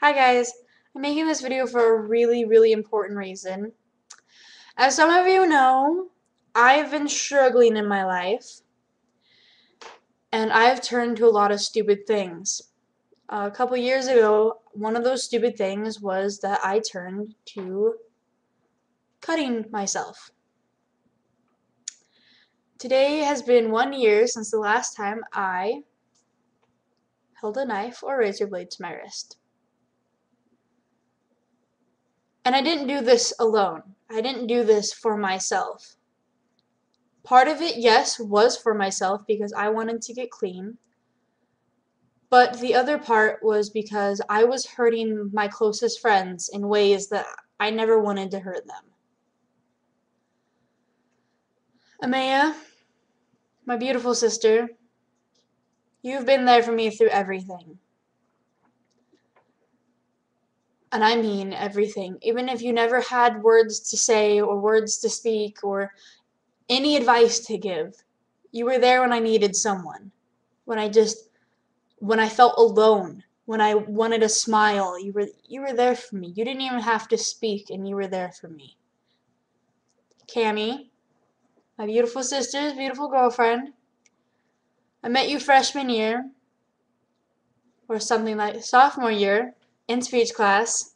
Hi guys, I'm making this video for a really important reason. As some of you know, I've been struggling in my life, and I've turned to a lot of stupid things. A couple years ago, one of those stupid things was that I turned to cutting myself. Today has been 1 year since the last time I held a knife or razor blade to my wrist. And I didn't do this alone. I didn't do this for myself. Part of it, yes, was for myself because I wanted to get clean. But the other part was because I was hurting my closest friends in ways that I never wanted to hurt them. Amaya, my beautiful sister, you've been there for me through everything. And I mean everything. Even if you never had words to say or words to speak or any advice to give, you were there when I needed someone. When I felt alone, when I wanted a smile, you were there for me. You didn't even have to speak, and you were there for me. Cammie, my beautiful sister's beautiful girlfriend. I met you freshman year, or something like sophomore year, in speech class.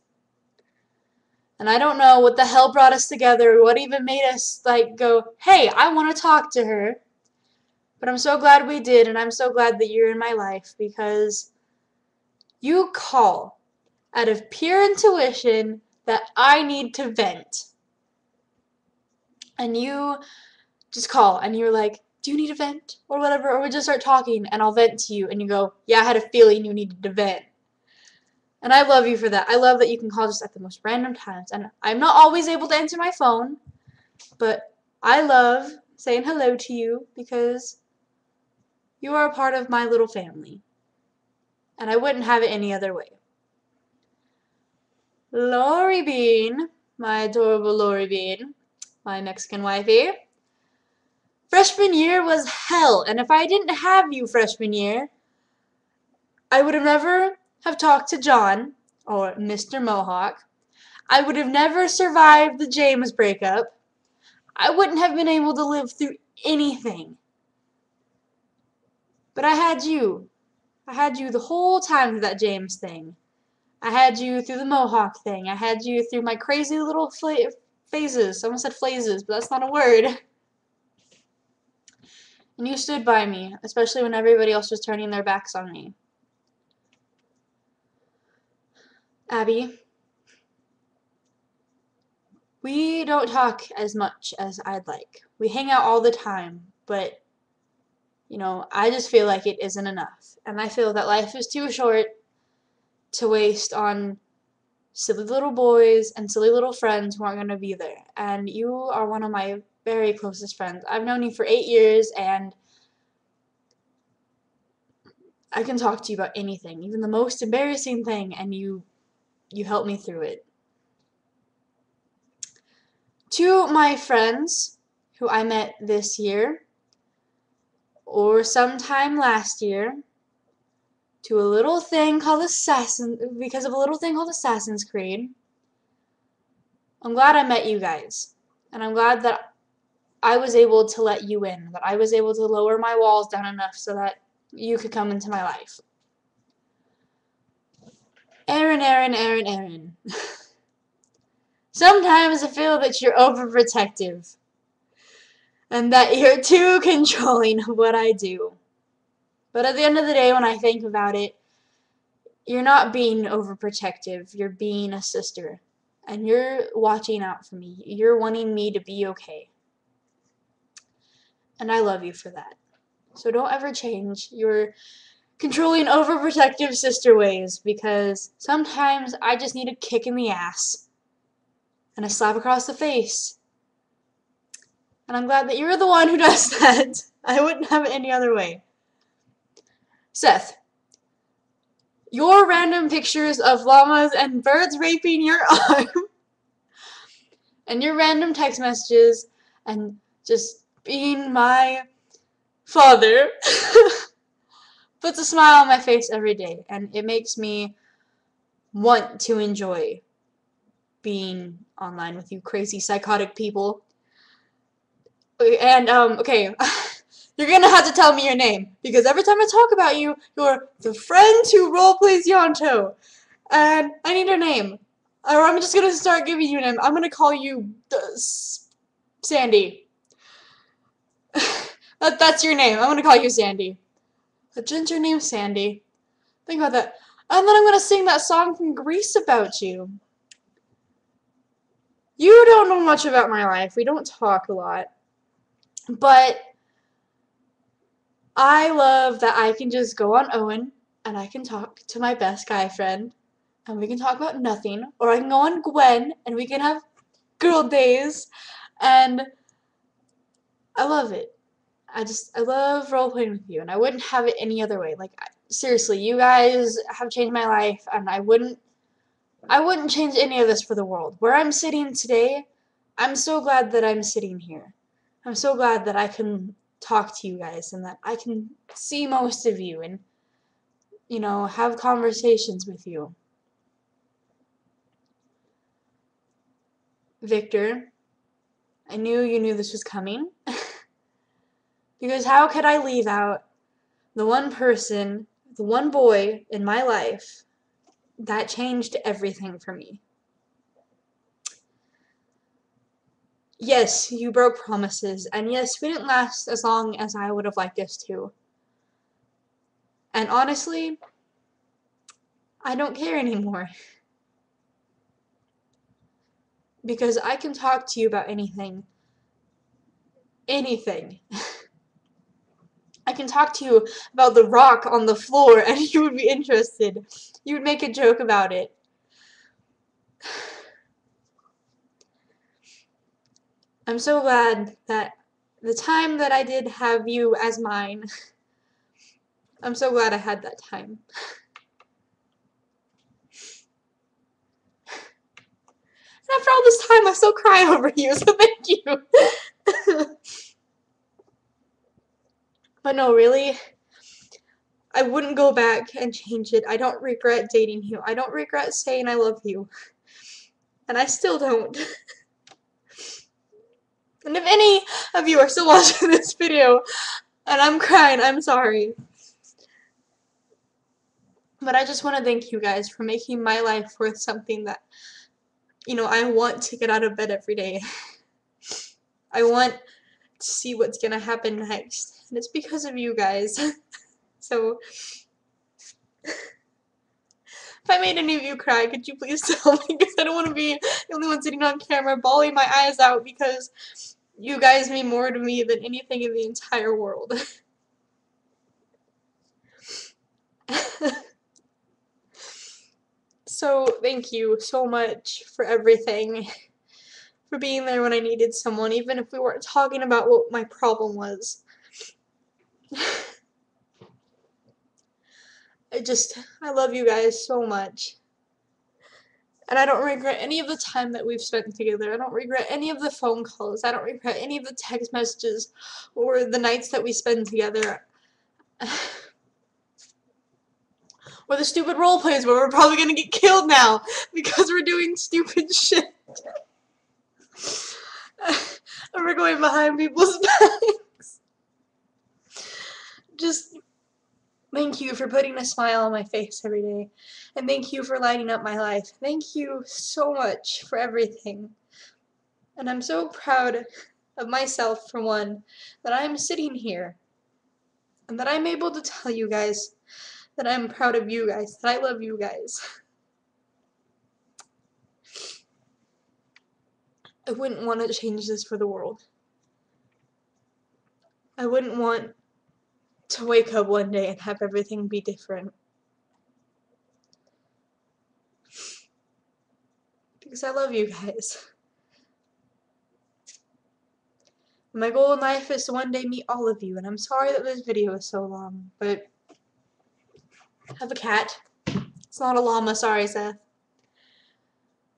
And I don't know what the hell brought us together, what even made us go, hey, I want to talk to her. But I'm so glad we did, and I'm so glad that you're in my life because you call out of pure intuition that I need to vent. And you just call and you're like, do you need a vent? Or whatever, or we just start talking and I'll vent to you and you go, yeah, I had a feeling you needed to vent. And I love you for that. I love that you can call just at the most random times. And I'm not always able to answer my phone, but I love saying hello to you because you are a part of my little family. And I wouldn't have it any other way. Lori Bean, my adorable Lori Bean, my Mexican wifey. Freshman year was hell, and if I didn't have you freshman year, I would have never have talked to John, or Mr. Mohawk. I would have never survived the James breakup. I wouldn't have been able to live through anything. But I had you. I had you the whole time through that James thing. I had you through the Mohawk thing. I had you through my crazy little phases. Someone said phases, but that's not a word. And you stood by me, especially when everybody else was turning their backs on me. Abby, we don't talk as much as I'd like. We hang out all the time, but, I just feel like it isn't enough. And I feel that life is too short to waste on silly little boys and silly little friends who aren't going to be there. And you are one of my very closest friends. I've known you for 8 years, and I can talk to you about anything, even the most embarrassing thing, and you help me through it. To my friends who I met this year, or sometime last year, to a little thing called because of a little thing called Assassin's Creed, I'm glad I met you guys. And I'm glad that I was able to let you in, that I was able to lower my walls down enough so that you could come into my life. Aaron. Sometimes I feel that you're overprotective and that you're too controlling of what I do. But at the end of the day, when I think about it, you're not being overprotective. You're being a sister. And you're watching out for me. You're wanting me to be okay. And I love you for that. So don't ever change your controlling, overprotective sister ways, because sometimes I just need a kick in the ass and a slap across the face. And I'm glad that you're the one who does that. I wouldn't have it any other way. Seth, your random pictures of llamas and birds raping your arm and your random text messages and just being my father puts a smile on my face every day, and it makes me want to enjoy being online with you crazy psychotic people. And okay, you're gonna have to tell me your name, because every time I talk about you, you're the friend who roleplays Yonto, and I need your name. Or I'm just gonna start giving you a name. I'm gonna call you Sandy. That's your name. I'm gonna call you Sandy. A ginger named Sandy. Think about that. And then I'm gonna sing that song from Greece about you. You don't know much about my life. We don't talk a lot. But I love that I can just go on Owen and I can talk to my best guy friend and we can talk about nothing. Or I can go on Gwen and we can have girl days. And I love it. I love role playing with you, and I wouldn't have it any other way. Like, seriously, you guys have changed my life, and I wouldn't change any of this for the world. Where I'm sitting today, I'm so glad that I'm sitting here. I'm so glad that I can talk to you guys and that I can see most of you and, you know, have conversations with you. Victor, I knew you knew this was coming. Because how could I leave out the one person, the one boy in my life that changed everything for me? Yes, you broke promises, and yes, we didn't last as long as I would have liked us to. And honestly, I don't care anymore. Because I can talk to you about anything. Anything. I can talk to you about the rock on the floor and you would be interested. You would make a joke about it. I'm so glad that the time that I did have you as mine, I'm so glad I had that time. And after all this time, I still cry over you, so thank you. But no, really, I wouldn't go back and change it. I don't regret dating you. I don't regret saying I love you. And I still don't. And if any of you are still watching this video and I'm crying, I'm sorry. But I just want to thank you guys for making my life worth something that, you know, I want to get out of bed every day. I want to see what's gonna happen next. And it's because of you guys. So, if I made any of you cry, could you please tell me? Because I don't want to be the only one sitting on camera bawling my eyes out because you guys mean more to me than anything in the entire world. So, thank you so much for everything. For being there when I needed someone, even if we weren't talking about what my problem was. I love you guys so much. And I don't regret any of the time that we've spent together. I don't regret any of the phone calls. I don't regret any of the text messages or the nights that we spend together. Or the stupid role plays where we're probably gonna get killed now because we're doing stupid shit. And we're going behind people's backs. Just thank you for putting a smile on my face every day. And thank you for lighting up my life. Thank you so much for everything. And I'm so proud of myself, for one, that I'm sitting here. And that I'm able to tell you guys that I'm proud of you guys, that I love you guys. I wouldn't want to change this for the world. I wouldn't want to wake up one day and have everything be different. Because I love you guys. My goal in life is to one day meet all of you, and I'm sorry that this video is so long, but I have a cat. It's not a llama, sorry, Seth.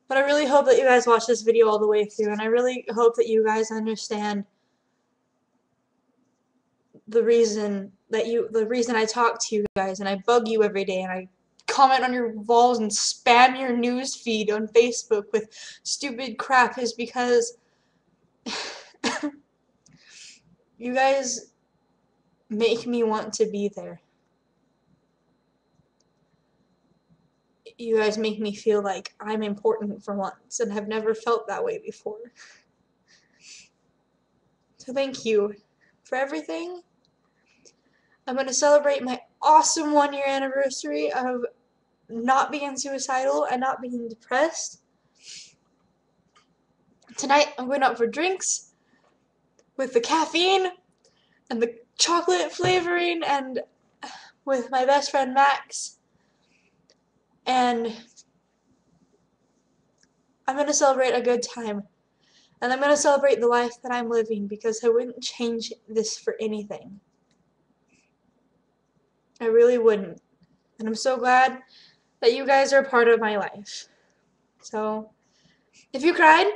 But I really hope that you guys watch this video all the way through, and I really hope that you guys understand the reason I talk to you guys, and I bug you every day, and I comment on your walls and spam your news feed on Facebook with stupid crap is because you guys make me want to be there. You guys make me feel like I'm important for once, and have never felt that way before. So thank you for everything. I'm going to celebrate my awesome 1-year anniversary of not being suicidal and not being depressed. Tonight I'm going out for drinks with the caffeine and the chocolate flavoring and with my best friend Max. And I'm going to celebrate a good time. And I'm going to celebrate the life that I'm living because I wouldn't change this for anything. I really wouldn't. And I'm so glad that you guys are a part of my life. So, if you cried,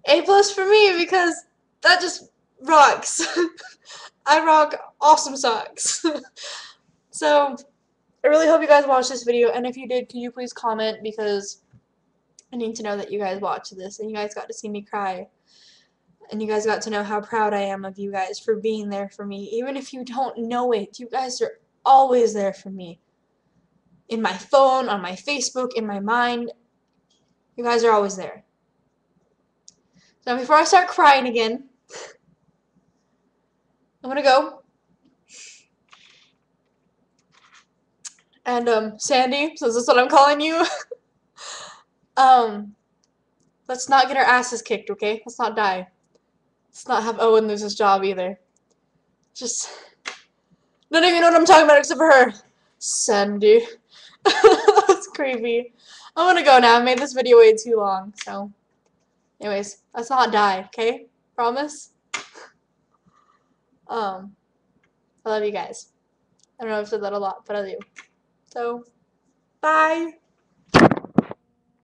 A+ for me because that just rocks. I rock awesome socks. So, I really hope you guys watched this video, and if you did, can you please comment because I need to know that you guys watched this and you guys got to see me cry. And you guys got to know how proud I am of you guys for being there for me. Even if you don't know it, you guys are always there for me. In my phone, on my Facebook, in my mind. You guys are always there. So before I start crying again, I'm gonna go. And Sandy, so this is what I'm calling you. Let's not get our asses kicked, okay? Let's not die. Let's not have Owen lose his job either. Just don't even know what I'm talking about except for her. Sandy. That's creepy. I'm gonna go now. I made this video way too long, so. Anyways, let's not die, okay? Promise? I love you guys. I don't know if I've said that a lot, but I do. So, bye!